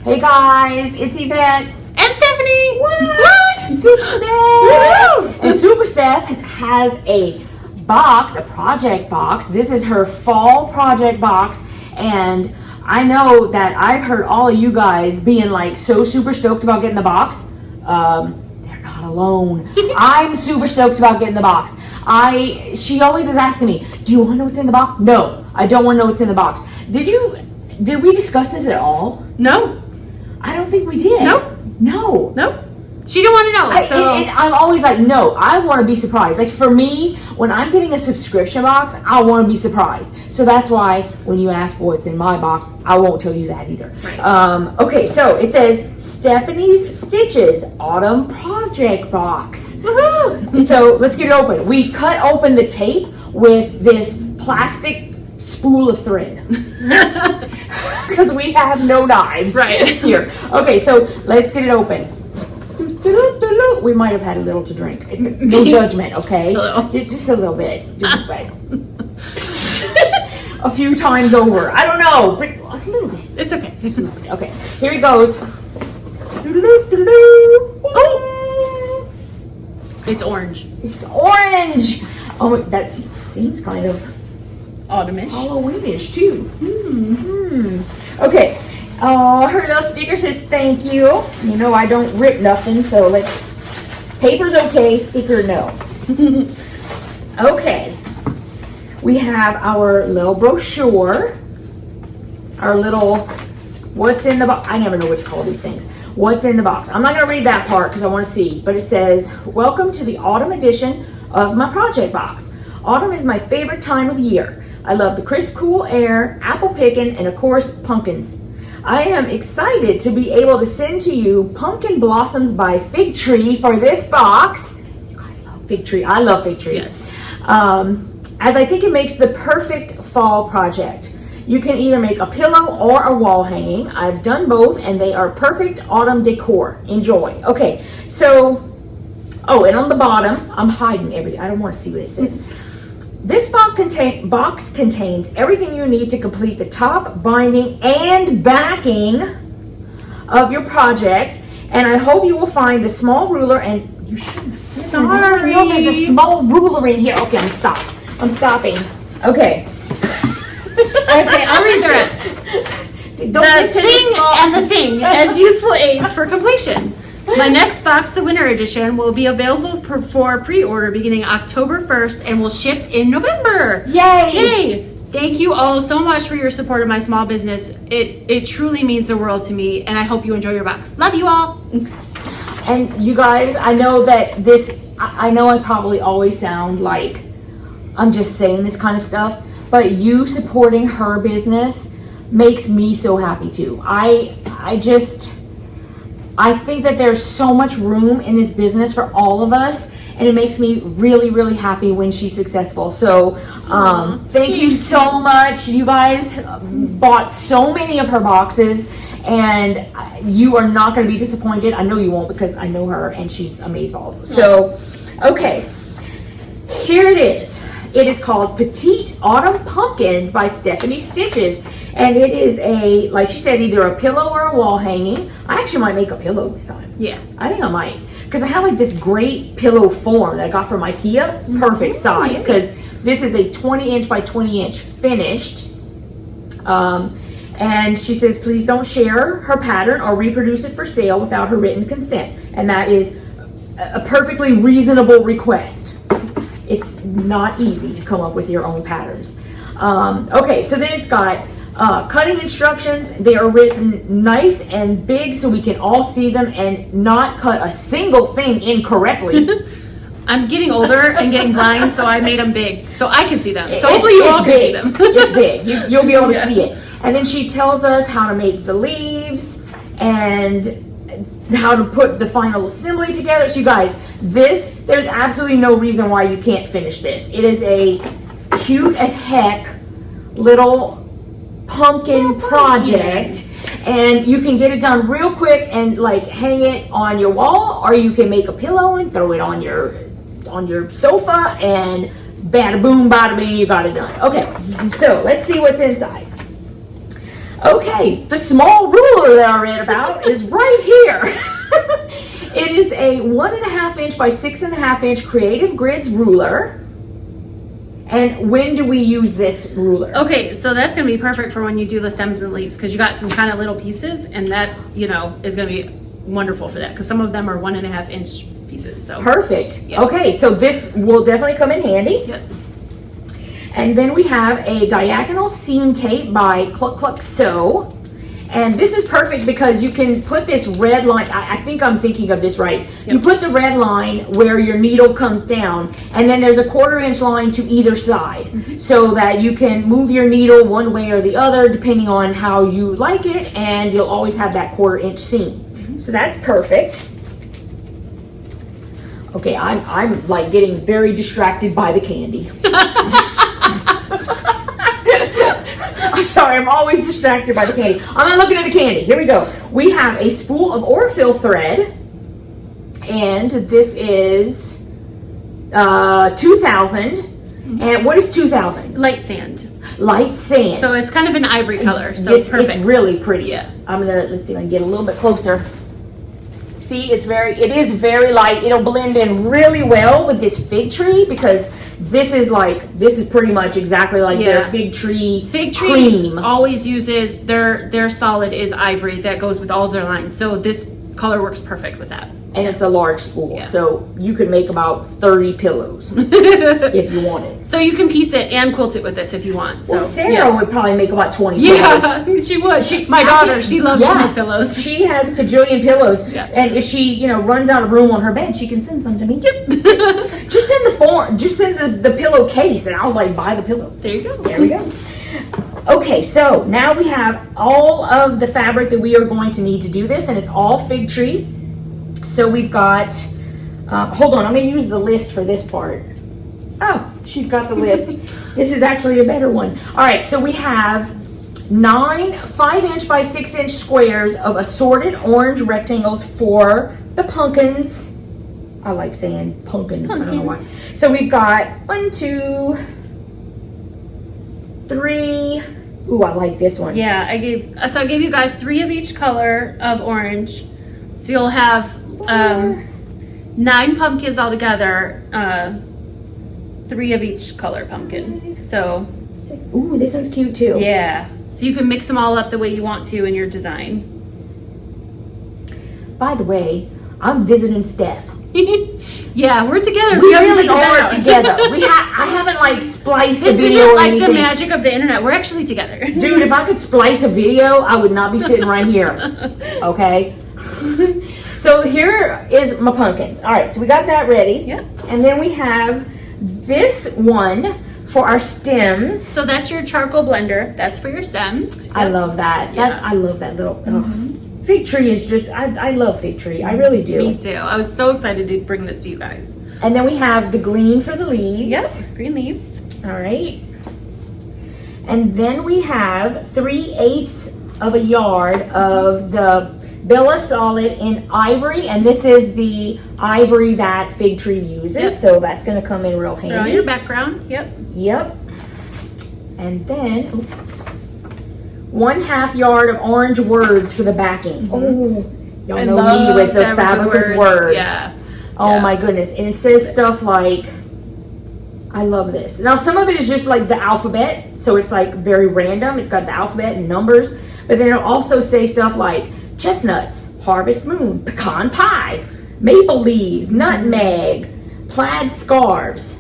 Hey guys, it's Yvette and Stephanie. What? Super Steph. And Super Steph has a box, a project box. This is her fall project box, and I know that I've heard all of you guys being like so super stoked about getting the box. They're not alone. I'm super stoked about getting the box. She always is asking me, do you want to know what's in the box? No, I don't want to know what's in the box. Did we discuss this at all? No. I don't think we did. No. She didn't want to know. And I'm always like, no, I want to be surprised. Like for me, when I'm getting a subscription box, I want to be surprised. So that's why when you ask what's in my box, I won't tell you that either. Right. Okay, so it says Stephanie's Stitches Autumn Project Box. Woohoo! So let's get it open. We cut open the tape with this plastic spool of thread because we have no knives here. Okay, so let's get it open. We might have had a little to drink. No judgment, okay? Just a little bit. A few times over. I don't know, but a little bit. It's okay. Just a little bit. Okay, here he goes. Oh! It's orange. It's orange. Oh, that seems kind of autumnish. Halloweenish too. Okay. Her little sticker says thank you. You know I don't rip nothing, so paper's okay, sticker no. Okay. We have our little brochure. Our little what's in the box. I never know what to call these things. What's in the box. I'm not going to read that part because I want to see, but it says, welcome to the autumn edition of my project box. Autumn is my favorite time of year. I love the crisp, cool air, apple picking, and of course, pumpkins. I am excited to be able to send to you Pumpkin Blossoms by Fig Tree for this box. You guys love Fig Tree. I love Fig Tree. Yes. As I think it makes the perfect fall project. You can either make a pillow or a wall hanging. I've done both and they are perfect autumn decor. Enjoy. Okay, so, and on the bottom, I'm hiding everything. I don't want to see what it says. This box contains everything you need to complete the top, binding, and backing of your project. And I hope you will find the small ruler, and you should have said Sorry. No, there's a small ruler in here. Okay, I'm stopping. Okay. Okay, I'll read the rest. The thing as useful aids for completion. My next box, the winter edition, will be available for pre-order beginning October 1st and will ship in November. Yay! Thank you all so much for your support of my small business. It truly means the world to me, and I hope you enjoy your box. Love you all. And you guys, I know that I know I probably always sound like I'm just saying this kind of stuff, but you supporting her business makes me so happy too. I think that there's so much room in this business for all of us, and it makes me really, really happy when she's successful. So thank you so much. You guys bought so many of her boxes, and you are not going to be disappointed. I know you won't because I know her, and she's amazeballs. So, okay, here it is. It is called Petite Autumn Pumpkins by Stephanie Stitches. And it is like she said, either a pillow or a wall hanging. I actually might make a pillow this time. Yeah. I think I might. Because I have like this great pillow form that I got from Ikea. It's perfect size because this is a 20 inch by 20 inch finished. And she says, please don't share her pattern or reproduce it for sale without her written consent. And that is a perfectly reasonable request. It's not easy to come up with your own patterns. Okay, so then it's got cutting instructions. They are written nice and big so we can all see them and not cut a single thing incorrectly. I'm getting older and getting blind, so I made them big so I can see them. So hopefully you all can see them. It's big. You'll be able to see it. And then she tells us how to make the leaves and how to put the final assembly together. So you guys, there's absolutely no reason why you can't finish this. It is a cute as heck little pumpkin project, and you can get it done real quick and like hang it on your wall, or you can make a pillow and throw it on your sofa, and bada boom, bada bing, you got it done. Okay, so let's see what's inside. Okay, the small ruler that I read about is right here. It is a 1.5 inch by 6.5 inch Creative Grids ruler. And when do we use this ruler? Okay, so that's gonna be perfect for when you do the stems and leaves, because you got some kind of little pieces, and that, you know, is gonna be wonderful for that, because some of them are 1.5 inch pieces. So Perfect. Yep. Okay, so this will definitely come in handy. Yep. And then we have a diagonal seam tape by Cluck Cluck Sew. And this is perfect because you can put this red line, I think I'm thinking of this right. Yep. You put the red line where your needle comes down, and then there's a 1/4 inch line to either side, so that you can move your needle one way or the other depending on how you like it, and you'll always have that 1/4 inch seam. So that's perfect. Okay, I'm like getting very distracted by the candy. I'm sorry, I'm always distracted by the candy. I'm not looking at the candy. Here we go. We have a spool of Orfil thread, and this is 2,000. And what is 2,000? Light sand. Light sand. So it's kind of an ivory color. So it's perfect. It's really pretty. Yeah. I'm gonna, let's see if I can get a little bit closer. See, it is very light. It'll blend in really well with this fig tree, because this is pretty much exactly like their fig tree cream. Always uses their solid is ivory that goes with all of their lines. So this color works perfect with that. And it's a large spool, Yeah. so you could make about 30 pillows if you wanted. So you can piece it and quilt it with this if you want. So Well, Sarah would probably make about 20 pillows. yeah, she would. My daughter, she loves to make pillows. She has a cajillion pillows, Yeah. and if she, runs out of room on her bed, she can send some to me. Just send the form, just send the pillowcase, and I'll buy the pillow. There you go. There we go. Okay, so now we have all of the fabric that we are going to need to do this, and it's all fig tree. So we've got, hold on, I'm going to use the list for this part. Oh, she's got the list. This is actually a better one. All right, so we have 9 5-inch by 6-inch squares of assorted orange rectangles for the pumpkins. I like saying pumpkins. I don't know why. So we've got 1, 2, 3. Ooh, I like this one. Yeah, I gave you guys 3 of each color of orange. So you'll have 9 pumpkins all together, 3 of each color pumpkin. So 6. Ooh, this one's cute too. yeah, so you can mix them all up the way you want to in your design. By the way, I'm visiting Steph. Yeah, we're together. We really are together. I haven't spliced a This video isn't or like anything. the magic of the internet. We're actually together. Dude, if I could splice a video, I would not be sitting right here. Okay? So here is my pumpkins. All right, so we got that ready. Yep. And then we have this one for our stems. So that's your charcoal blender. That's for your stems. I love that. Yeah. I love that little fig tree is just, I love fig tree. I really do. Me too. I was so excited to bring this to you guys. And then we have the green for the leaves. Yep, green leaves. All right. And then we have 3/8 of a yard of the Bella Solid in ivory, and this is the ivory that Fig Tree uses, Yep. so that's going to come in real Put on handy. your background. Yep. Yep. And then, oops, 1/2 yard of orange words for the backing. Oh, y'all I know love me with the fabric with words. Yeah. Oh Yeah. my goodness. And it says stuff like, I love this. Now, some of it is just the alphabet, so it's very random. It's got the alphabet and numbers, but then it'll also say stuff like chestnuts, harvest moon, pecan pie, maple leaves, nutmeg, plaid scarves,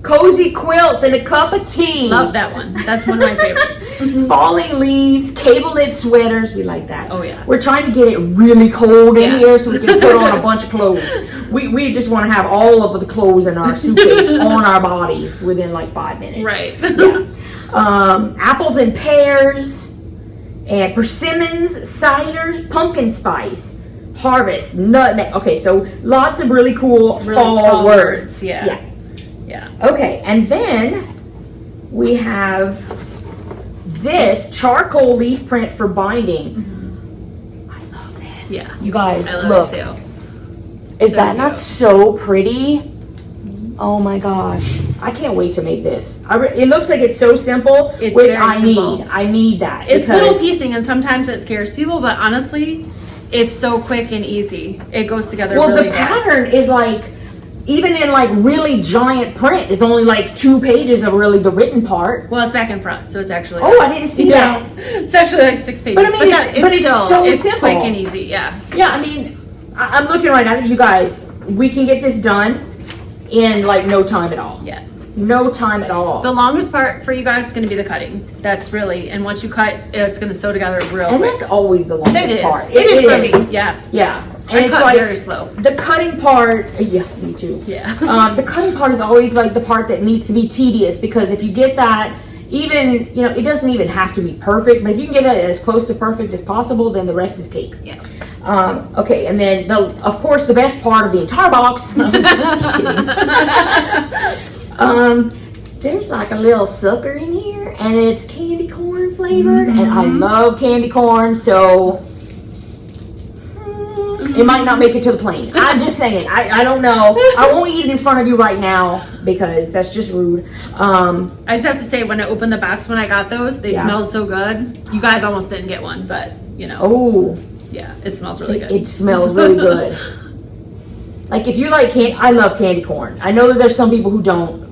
cozy quilts, and a cup of tea. Love that one. That's one of my favorites. Falling leaves, cable knit sweaters. We like that. Oh, yeah. We're trying to get it really cold in Yes. here so we can put on a bunch of clothes. We just want to have all of the clothes in our suitcase on our bodies within 5 minutes. Right. Yeah. Apples and pears, and persimmons, ciders, pumpkin spice, harvest, nutmeg. Okay, so lots of really cool fall words. Yeah. Yeah. Okay, and then we have this charcoal leaf print for binding. I love this. Yeah. You guys, I love look. it too. Is So that not so pretty? Oh my gosh. I can't wait to make this. It looks like it's so simple, It's which very I simple. need. I need that. It's because- little piecing, and sometimes it scares people, but honestly, it's so quick and easy. It goes together Well, really the fast. pattern is like, even in like really giant print, it's only like 2 pages of really the written part. Well, it's back and front, so it's actually. Oh, I didn't see that. It's actually like 6 pages. But I mean, it's so simple. quick and easy. Yeah. Yeah, I mean, I'm looking right now. You guys, we can get this done in like no time at all. Yeah. No time at all. The longest part for you guys is going to be the cutting. That's really, and once you cut, it's going to sew together real And quick. that's always the longest It is. part. It is for me. Yeah. Yeah. And I it's cut like very slow. the cutting part. Yeah, me too. Yeah. The cutting part is always like the part that needs to be tedious, because if you get that, even, you know, it doesn't even have to be perfect, but if you can get it as close to perfect as possible, then the rest is cake. Yeah. Okay, and then of course the best part of the entire box. There's like a little sucker in here, and it's candy corn flavored, and I love candy corn, so it might not make it to the plane. I'm just saying. I don't know. I won't eat it in front of you right now because that's just rude. I just have to say, when I opened the box when I got those, they Yeah. smelled so good. You guys almost didn't get one, but you know. Oh, Yeah, it smells really good. it smells really good. Like if you like candy, I love candy corn. I know that there's some people who don't.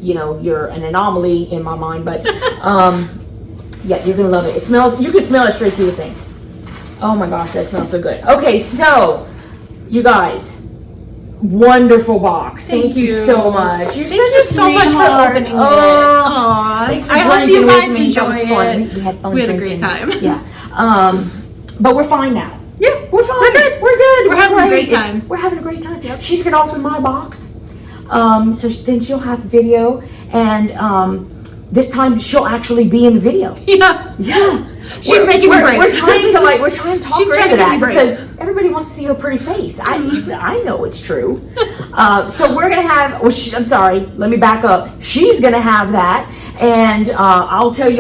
You know, you're an anomaly in my mind, but yeah, you're gonna love it. It smells. You can smell it straight through the thing. Oh my gosh, that smells so good. Okay, so you guys, wonderful box. Thank you so much. You're Thank such you a so much for sweetheart. opening it. Oh, Aw, thanks for I hope drinking you with guys me. enjoy That was fun. it. We had fun. We had a drinking. great time. Yeah. But we're fine now. Yeah, We're fine. We're good. We're good. We're having a great It's- time. We're having a great time. She's gonna open my box. So then she'll have video, and this time she'll actually be in the video. Yeah. Yeah. She's making me brave. We're trying to talk She's her trying into to that make me brave. because everybody wants to see her pretty face. I know it's true. So we're gonna have. Well, I'm sorry. Let me back up. She's gonna have that, and I'll tell you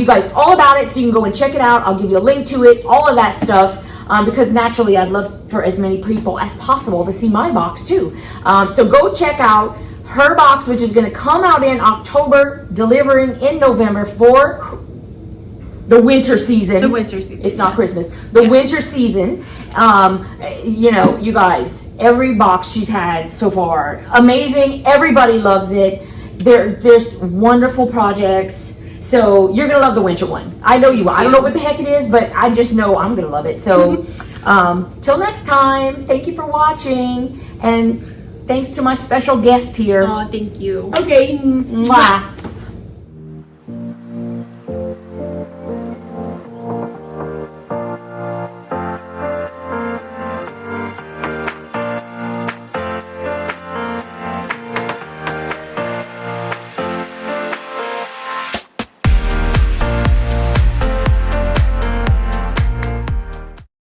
guys all about it, so you can go and check it out. I'll give you a link to it, all of that stuff. Because naturally, I'd love for as many people as possible to see my box too. So go check out her box, which is going to come out in October, delivering in November for the winter season. The winter season. It's not Christmas. The winter season. You know, you guys, every box she's had so far, amazing. Everybody loves it. There's wonderful projects. So you're gonna love the winter one. I know you will. I don't know what the heck it is, but I just know I'm gonna love it. So till next time, thank you for watching, and thanks to my special guest here. Aw, thank you. Okay, mwah.